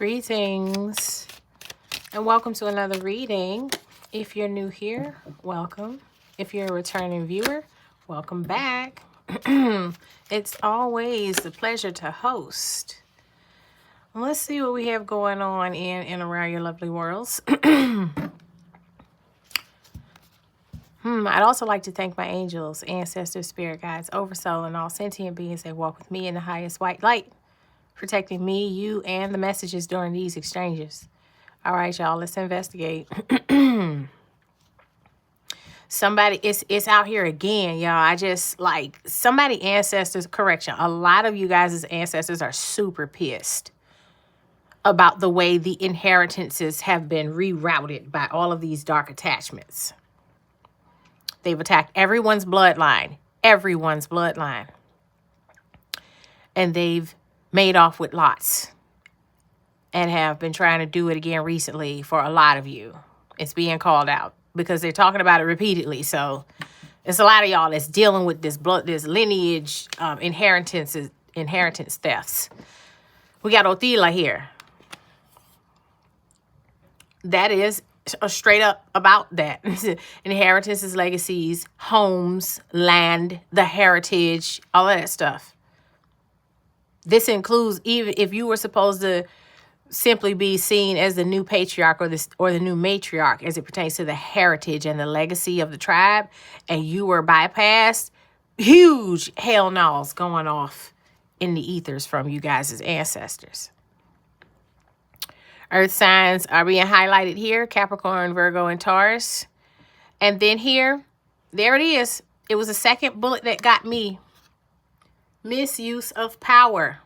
Greetings and welcome to another reading. If you're new here, welcome. If you're a returning viewer, welcome back. It's always a pleasure to host. Let's see what we have going on in and around your lovely worlds. I'd also like to thank my angels, ancestors, spirit guides, oversoul, and all sentient beings that walk with me in the highest white light, protecting me, you, and the messages during these exchanges. All right, y'all, let's investigate. Somebody, it's out here again, y'all. I just, like, somebody ancestors, correction, a lot of you guys' ancestors are super pissed about the way the inheritances have been rerouted by all of these dark attachments. They've attacked everyone's bloodline. Everyone's bloodline. And they've made off with lots. And have been trying to do it again recently for a lot of you. It's being called out. Because they're talking about it repeatedly. So, it's a lot of y'all that's dealing with this lineage, inheritance thefts. We got Othila here. That is straight up about that. Inheritances, legacies, homes, land, the heritage, all of that stuff. This includes even if you were supposed to simply be seen as the new patriarch or the new matriarch as it pertains to the heritage and the legacy of the tribe, and you were bypassed, huge hell no's going off in the ethers from you guys as ancestors. Earth signs are being highlighted here, Capricorn, Virgo, and Taurus. And then here, there it is. It was the second bullet that got me. Misuse of power.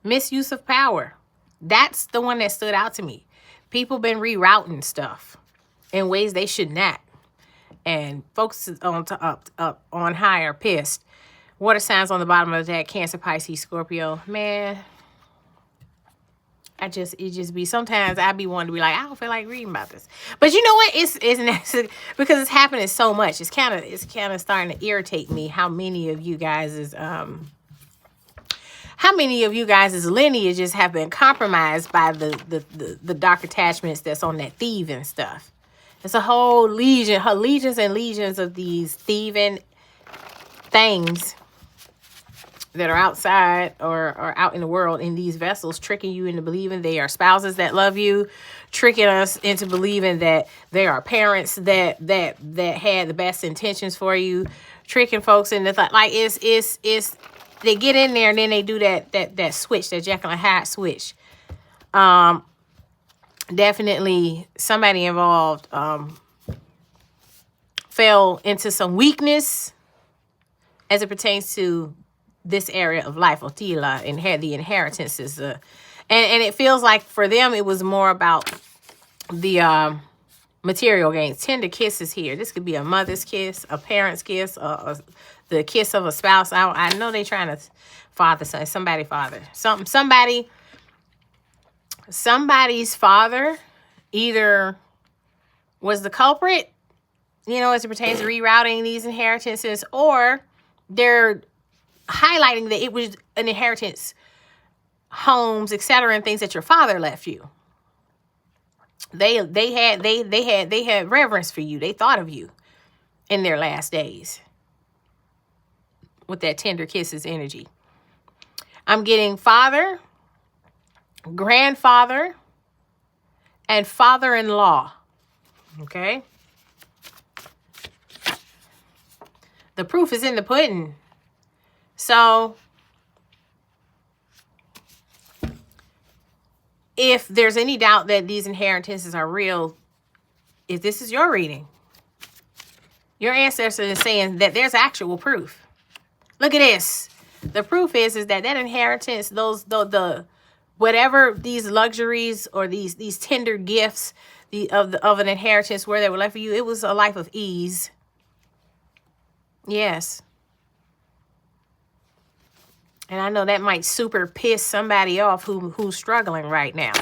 Misuse of power. That's the one that stood out to me. People been rerouting stuff in ways they should not. And folks on high are pissed. Water signs on the bottom of that, Cancer, Pisces, Scorpio. Man, it just be, sometimes I be wanting to be like, I don't feel like reading about this. But you know what? It's because it's happening so much. It's kind of starting to irritate me how many of you guys' lineages have been compromised by the dark attachments that's on that thieving stuff. It's a whole legions and legions of these thieving things that are outside or out in the world in these vessels, tricking you into believing they are spouses that love you, tricking us into believing that they are parents that had the best intentions for you, tricking folks into like it's they get in there and then they do that switch, that Jekyll and Hyde switch. Definitely somebody involved fell into some weakness as it pertains to this area of life, Othila, and had the inheritances. And it feels like for them, it was more about the material gains. Tender kisses here. This could be a mother's kiss, a parent's kiss, the kiss of a spouse. I know they trying to father, son, somebody's father either was the culprit, as it pertains to rerouting these inheritances, or they're highlighting that it was an inheritance, homes, etc., and things that your father left you. They had reverence for you. They thought of you in their last days with that tender kisses energy. I'm getting father, grandfather, and father-in-law. Okay? The proof is in the pudding. So, if there's any doubt that these inheritances are real, if this is your reading, your ancestor is saying that there's actual proof. Look at this. The proof is that inheritance, the whatever these luxuries or these tender gifts of an inheritance where they were left for you, it was a life of ease. Yes. And I know that might super piss somebody off who's struggling right now.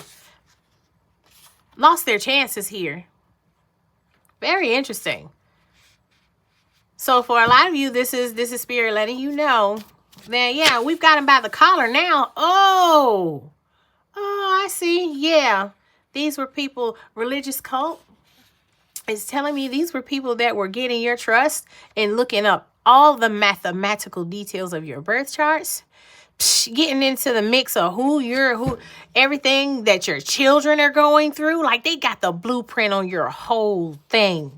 Lost their chances here. Very interesting. So for a lot of you, this is spirit letting you know Then, yeah, we've got him by the collar now. Oh, I see. Yeah. These were people, religious cult. It's telling me these were people that were getting your trust and looking up all the mathematical details of your birth charts. Getting into the mix of who everything that your children are going through. Like, they got the blueprint on your whole thing.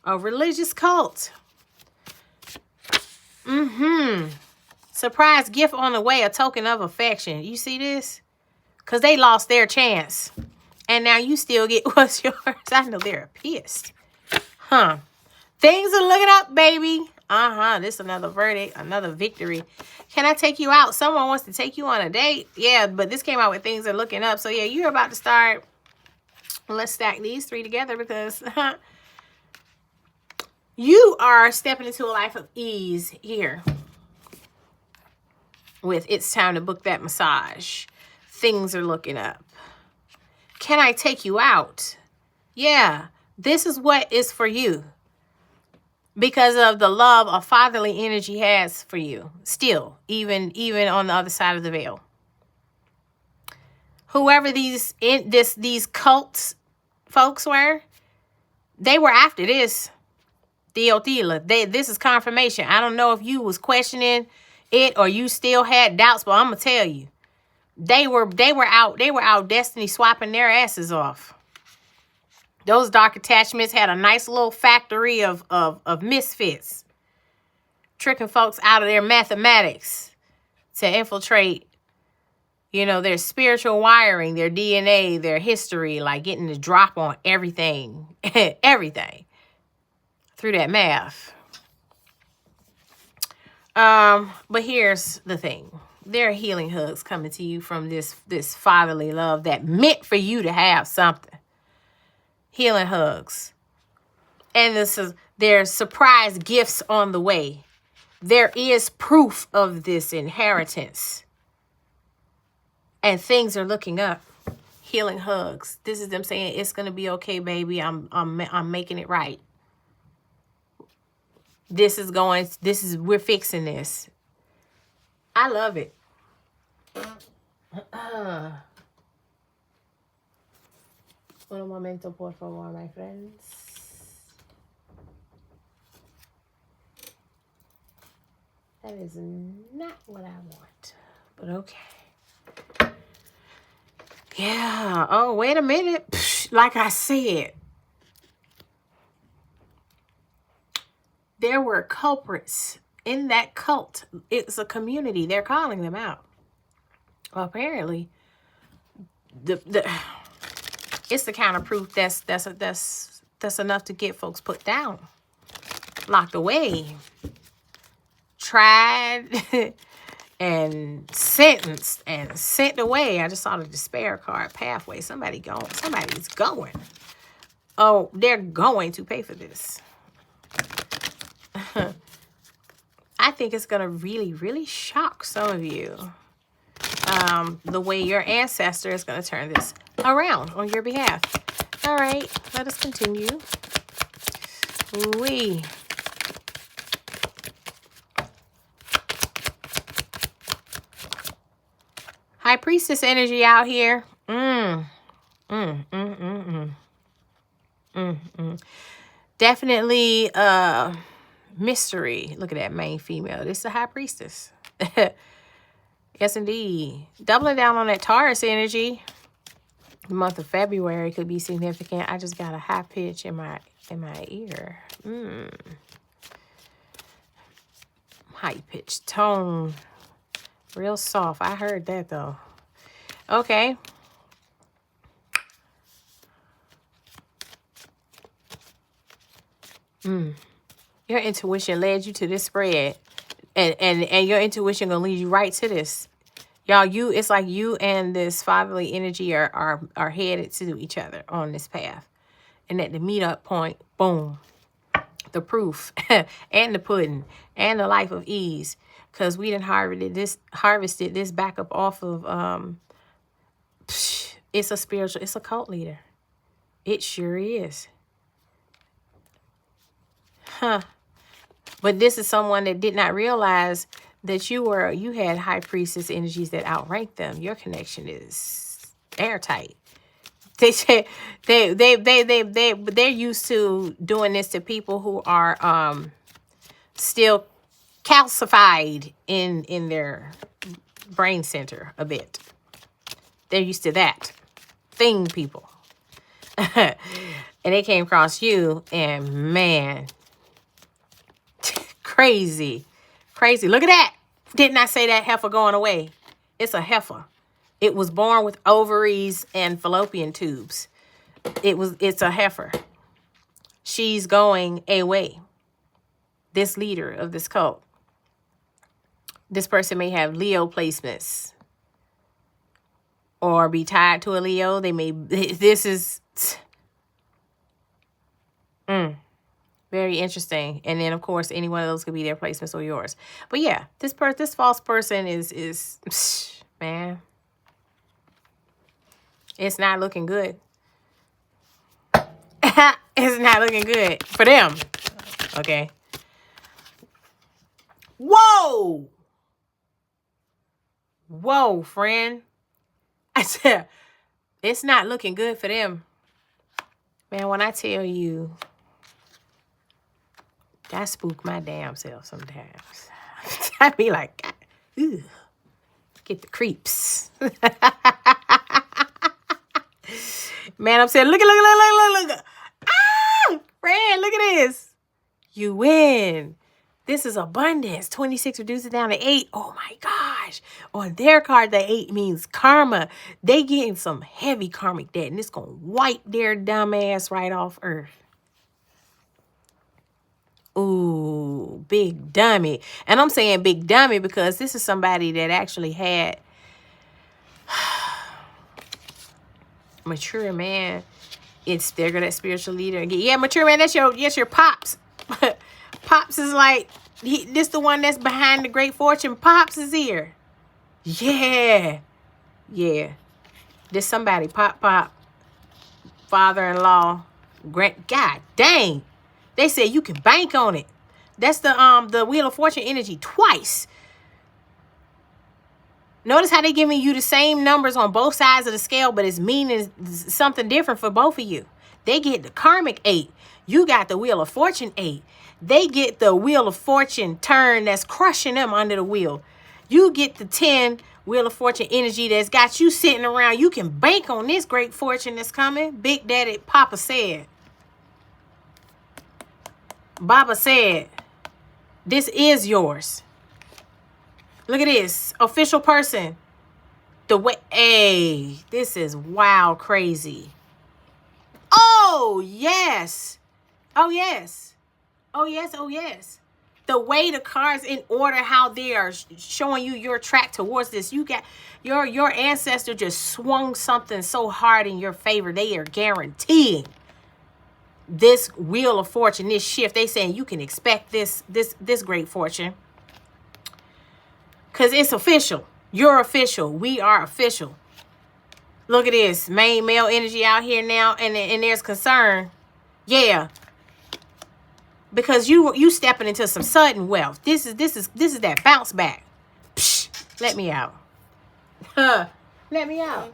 A religious cult. Surprise gift on the way, a token of affection. You see this? Because they lost their chance. And now you still get what's yours. I know they're pissed. Huh. Things are looking up, baby. This is another verdict, another victory. Can I take you out? Someone wants to take you on a date. Yeah, but this came out with things are looking up. So, yeah, you're about to start. Let's stack these three together because you are stepping into a life of ease here. With it's time to book that massage. Things are looking up. Can I take you out? Yeah, this is what is for you. Because of the love a fatherly energy has for you. Still, even on the other side of the veil. Whoever these cults folks were, they were after this. This is confirmation. I don't know if you was questioning it or you still had doubts, but I'm gonna tell you. They were out destiny swapping their asses off. Those dark attachments had a nice little factory of misfits. Tricking folks out of their mathematics to infiltrate, their spiritual wiring, their DNA, their history, like getting the drop on everything. Everything. Through that math. But here's the thing. There are healing hugs coming to you from this fatherly love that meant for you to have something. Healing hugs. And there's surprise gifts on the way. There is proof of this inheritance. And things are looking up. Healing hugs. This is them saying, it's going to be okay, baby. I'm making it right. We're fixing this. I love it. Un momento, por favor, my friends. That is not what I want, but okay. Yeah. Oh, wait a minute. Like I said, there were culprits in that cult. It's a community. They're calling them out. Well, apparently, it's the kind of proof that's enough to get folks put down, locked away, tried, and sentenced and sent away. I just saw the despair card, pathway. Somebody's going. Oh, they're going to pay for this. I think it's going to really, really shock some of you. The way your ancestor is going to turn this around on your behalf. All right, let us continue. High Priestess energy out here. Definitely mystery. Look at that main female. This is a High Priestess. Yes, indeed. Doubling down on that Taurus energy. The month of February could be significant. I just got a high pitch in my ear. High pitched tone. Real soft. I heard that though. Okay. Your intuition led you to this spread. And your intuition gonna lead you right to this. Y'all, it's like you and this fatherly energy are headed to each other on this path. And at the meetup point, boom, the proof and the pudding and the life of ease. Because we done harvested this back up off of, it's a cult leader. It sure is. Huh. But this is someone that did not realize that you had high priestess energies that outrank them. Your connection is airtight. They say they're used to doing this to people who are still calcified in their brain center a bit. They're used to that thing, people. And they came across you, and man, crazy. Look at that. Didn't I say that heifer going away? It's a heifer. It was born with ovaries and fallopian tubes. It's a heifer. She's going away. This leader of this cult. This person may have Leo placements or be tied to a Leo. They may, this is very interesting. And then of course, any one of those could be their placements or yours. But yeah, this false person is man, it's not looking good. It's not looking good for them. Okay. Whoa, friend. I said, it's not looking good for them. Man, when I tell you, that spook my damn self sometimes. I be like, ooh, get the creeps. Man, I'm saying, look. Ah, friend, look at this. You win. This is abundance. 26 reduces down to 8. Oh my gosh. On their card, the 8 means karma. They getting some heavy karmic debt, and it's going to wipe their dumb ass right off earth. Ooh, big dummy. And I'm saying big dummy because this is somebody that actually had mature man. It's they're that spiritual leader. Yeah, mature man, that's your pops. Pops is like, this the one that's behind the great fortune. Pops is here. Yeah. This somebody, pop, father-in-law, God dang. They said you can bank on it. That's the Wheel of Fortune energy twice. Notice how they giving you the same numbers on both sides of the scale, but it's meaning something different for both of you. They get the karmic 8. You got the Wheel of Fortune 8. They get the Wheel of Fortune turn that's crushing them under the wheel. You get the 10 Wheel of Fortune energy that's got you sitting around. You can bank on this great fortune that's coming. Big Daddy Papa said. Baba said, this is yours. Look at this. Official person. The way, hey, this is wild crazy. Oh, yes. Oh, yes. Oh, yes. Oh, yes. The way the cards in order, how they are showing you your track towards this. You got your ancestor just swung something so hard in your favor. They are guaranteeing this Wheel of Fortune, this shift. They saying you can expect this great fortune. Because it's official. You're official. We are official. Look at this. Main male energy out here now. And there's concern. Yeah. Because you stepping into some sudden wealth. This is that bounce back. Psh, let me out. Let me out.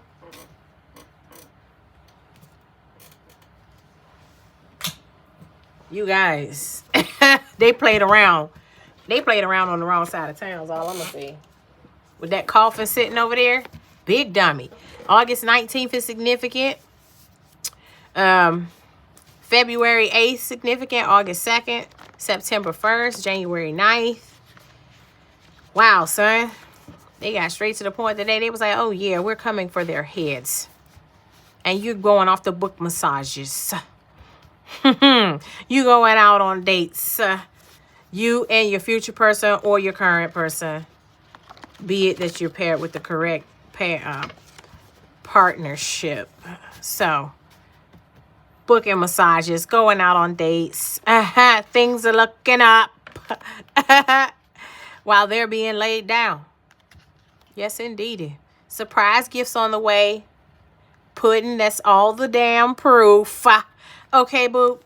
You guys. They played around. They played around on the wrong side of town is all I'm going to say. With that coffin sitting over there. Big dummy. August 19th is significant. February 8th significant. August 2nd. September 1st. January 9th. Wow, son. They got straight to the point today. They was like, oh, yeah, we're coming for their heads. And you're going off the book massages. You going out on dates. You and your future person or your current person. Be it that you're paired with the correct partnership. So, booking massages, going out on dates. Things are looking up. While they're being laid down. Yes, indeed. Surprise gifts on the way. Pudding, that's all the damn proof. Okay, boop.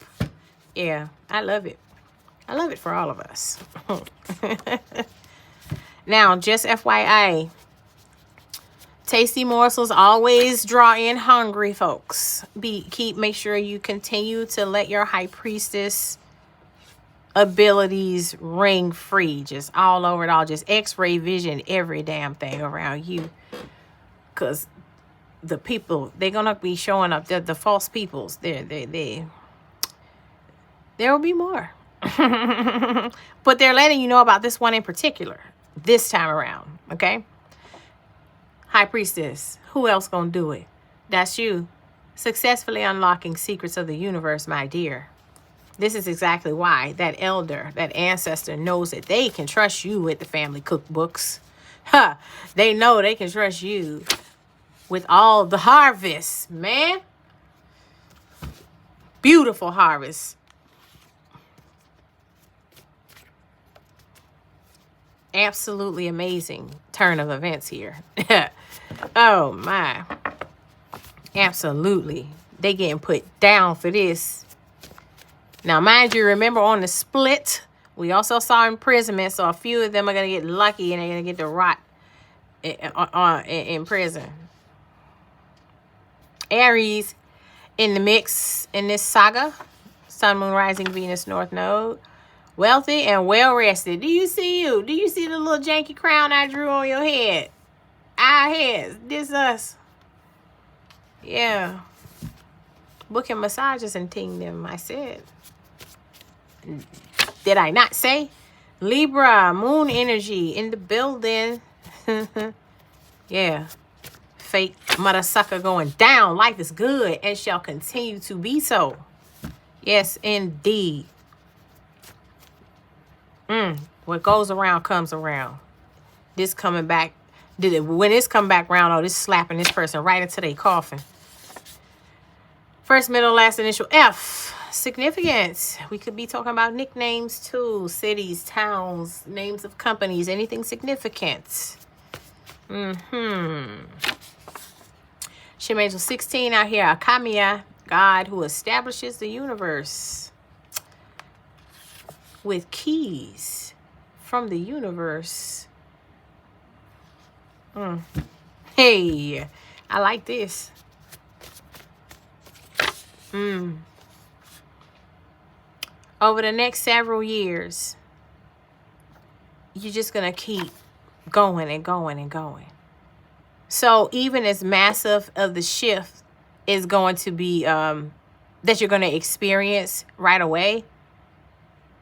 Yeah, I love it. I love it for all of us. Now, just FYI, tasty morsels always draw in hungry folks. Make sure you continue to let your high priestess abilities ring free, just all over it all, just x-ray vision every damn thing around you, because the people, they're gonna be showing up, the false peoples, there will be more. But they're letting you know about this one in particular this time around. Okay, high priestess, who else gonna do it? That's you, successfully unlocking secrets of the universe, my dear. This is exactly why that elder, that ancestor, knows that they can trust you with the family cookbooks. They know they can trust you with all the harvests, man. Beautiful harvest. Absolutely amazing turn of events here. Oh, my. Absolutely. They getting put down for this. Now, mind you, remember on the split, we also saw imprisonment, so a few of them are going to get lucky and they're going to get to rot in prison. Aries in the mix in this saga. Sun, Moon, Rising, Venus, North Node. Wealthy and well-rested. Do you see you? Do you see the little janky crown I drew on your head? Our heads. This us. Yeah. Booking massages and ting them, I said. Did I not say? Libra, moon energy in the building. Yeah. Fake mother sucker going down. Life is good and shall continue to be so. Yes, indeed. What goes around comes around. This coming back. When this come back around, oh, this slapping this person right into their coffin. First, middle, last initial F. Significance. We could be talking about nicknames too. Cities, towns, names of companies, anything significant. Shim Angel 16 out here. Akamiya, God who establishes the universe with keys from the universe. Hey, I like this. Over the next several years, you're just going to keep going and going and going. So even as massive of the shift is going to be, that you're going to experience right away,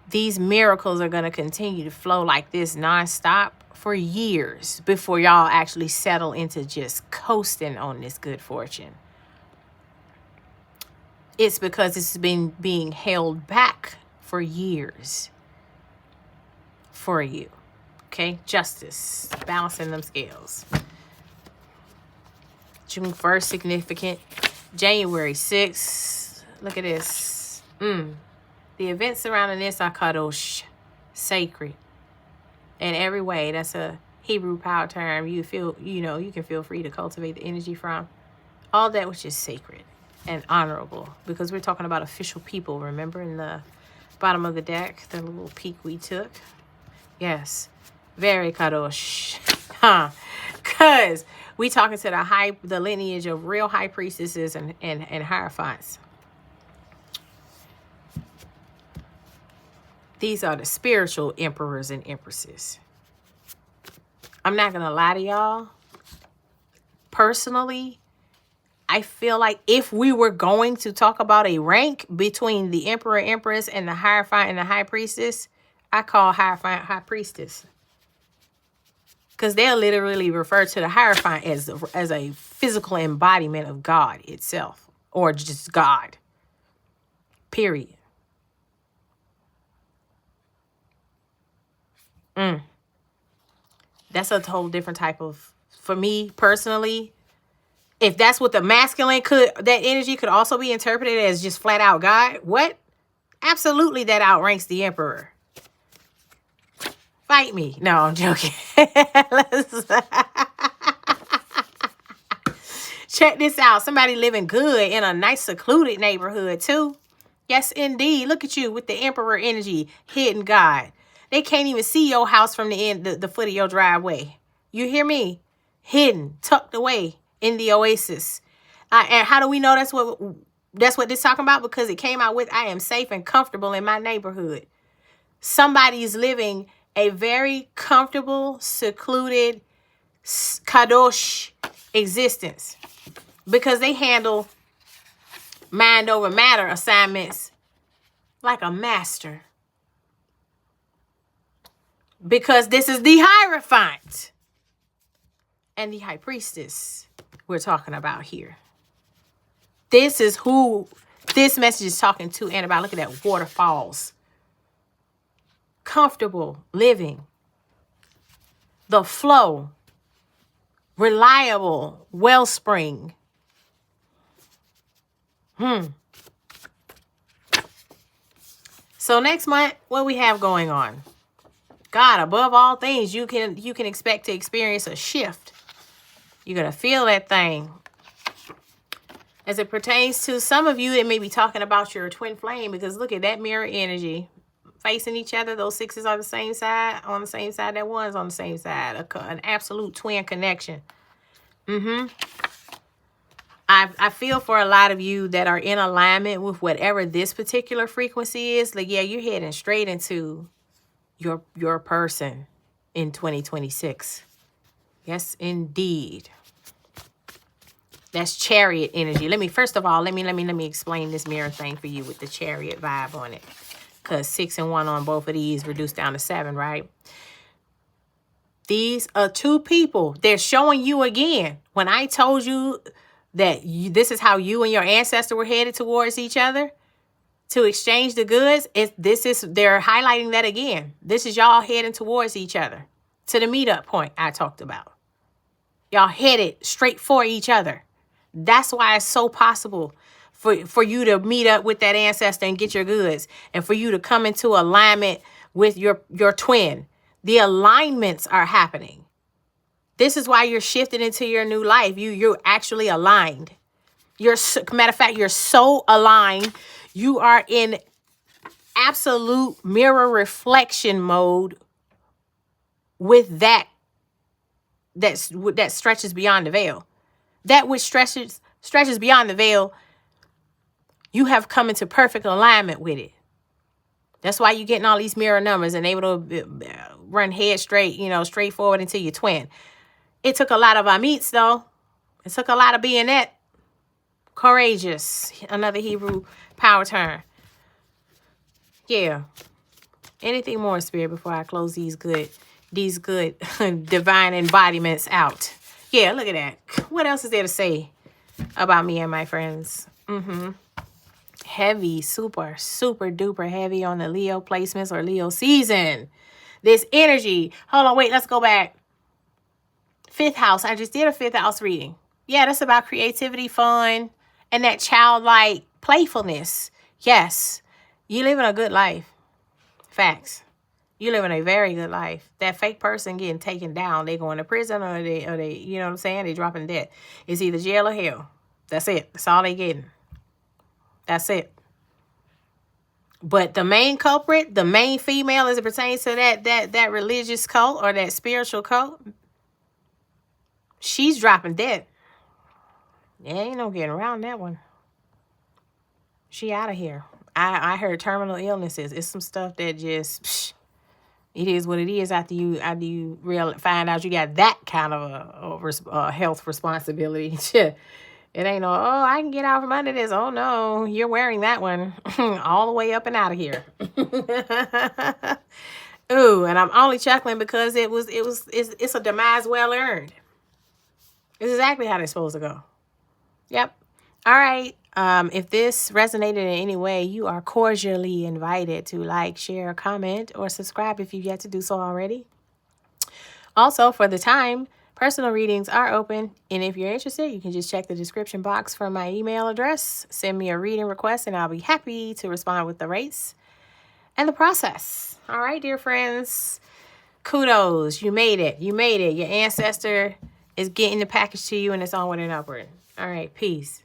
these miracles are going to continue to flow like this nonstop for years before y'all actually settle into just coasting on this good fortune. It's because it's been being held back for years for you. Okay? Justice. Balancing them scales. June 1st, significant. January 6th. Look at this. The events surrounding this are kadosh. Sacred. In every way. That's a Hebrew power term. You can feel free to cultivate the energy from. All that which is sacred and honorable, because we're talking about official people. Remember in the bottom of the deck, the little peek we took? Yes, very kadosh. Because we talking to the lineage of real high priestesses and hierophants. These are the spiritual emperors and empresses. I'm not gonna lie to y'all. Personally, I feel like if we were going to talk about a rank between the emperor, empress, and the hierophant and the high priestess, I call hierophant high priestess. Because they'll literally refer to the hierophant as a physical embodiment of God itself. Or just God. Period. That's a whole different type of, for me personally, if that's what the masculine that energy could also be interpreted as just flat out God, what? Absolutely that outranks the emperor. Fight me. No, I'm joking. Check this out. Somebody living good in a nice secluded neighborhood too. Yes, indeed. Look at you with the emperor energy, hidden God. They can't even see your house from the end, the foot of your driveway. You hear me? Hidden, tucked away in the oasis. And how do we know that's what this talking about? Because it came out with, I am safe and comfortable in my neighborhood. Somebody's living a very comfortable, secluded, kadosh existence because they handle mind over matter assignments like a master. Because this is the Hierophant and the High Priestess we're talking about here. This is who this message is talking to and about. Look at that, waterfalls. Comfortable living. The flow. Reliable wellspring. So next month, what we have going on? God, above all things, you can expect to experience a shift. You're going to feel that thing. As it pertains to some of you, it may be talking about your twin flame, because look at that mirror energy. Facing each other, those sixes are the same side, on the same side, that one's on the same side. An absolute twin connection. I feel for a lot of you that are in alignment with whatever this particular frequency is. Like, yeah, you're heading straight into your person in 2026. Yes, indeed. That's chariot energy. Let me explain this mirror thing for you with the chariot vibe on it. Because 6 and 1 on both of these reduced down to 7, right? These are two people. They're showing you again. When I told you that this is how you and your ancestor were headed towards each other to exchange the goods, they're highlighting that again. This is y'all heading towards each other to the meetup point I talked about. Y'all headed straight for each other. That's why it's so possible for you to meet up with that ancestor and get your goods, and for you to come into alignment with your twin. The alignments are happening. This is why you're shifting into your new life. You're actually aligned. Matter of fact, you're so aligned. You are in absolute mirror reflection mode with that stretches beyond the veil. That which stretches beyond the veil, you have come into perfect alignment with it. That's why you're getting all these mirror numbers and able to run head straight, straight forward into your twin. It took a lot of amits, though. It took a lot of being that courageous. Another Hebrew power term. Yeah. Anything more, Spirit, before I close these good divine embodiments out? Yeah, look at that. What else is there to say about me and my friends? Heavy, super duper heavy on the Leo placements or Leo season. This energy. Hold on, wait, let's go back. 5th house. I just did a 5th house reading. Yeah, that's about creativity, fun, and that childlike playfulness. Yes, you living a good life. Facts. You living a very good life. That fake person getting taken down, they going to prison or they, you know what I'm saying? They dropping dead. It's either jail or hell. That's it. That's all they getting. That's it. But the main culprit, the main female as it pertains to that religious cult or that spiritual cult, she's dropping dead. Yeah, ain't no getting around that one. She out of here. I heard terminal illnesses. It's some stuff that just, it is what it is after you find out you got that kind of a health responsibility. It ain't no, I can get out from under this. Oh no, you're wearing that one all the way up and out of here. Ooh, and I'm only chuckling because it's a demise well earned. It's exactly how they're supposed to go. Yep. All right. If this resonated in any way, you are cordially invited to like, share, comment, or subscribe if you've yet to do so already. Also, for the time, personal readings are open, and if you're interested, you can just check the description box for my email address. Send me a reading request, and I'll be happy to respond with the rates and the process. All right, dear friends, kudos. You made it. You made it. Your ancestor is getting the package to you, and it's onward and upward. All right, peace.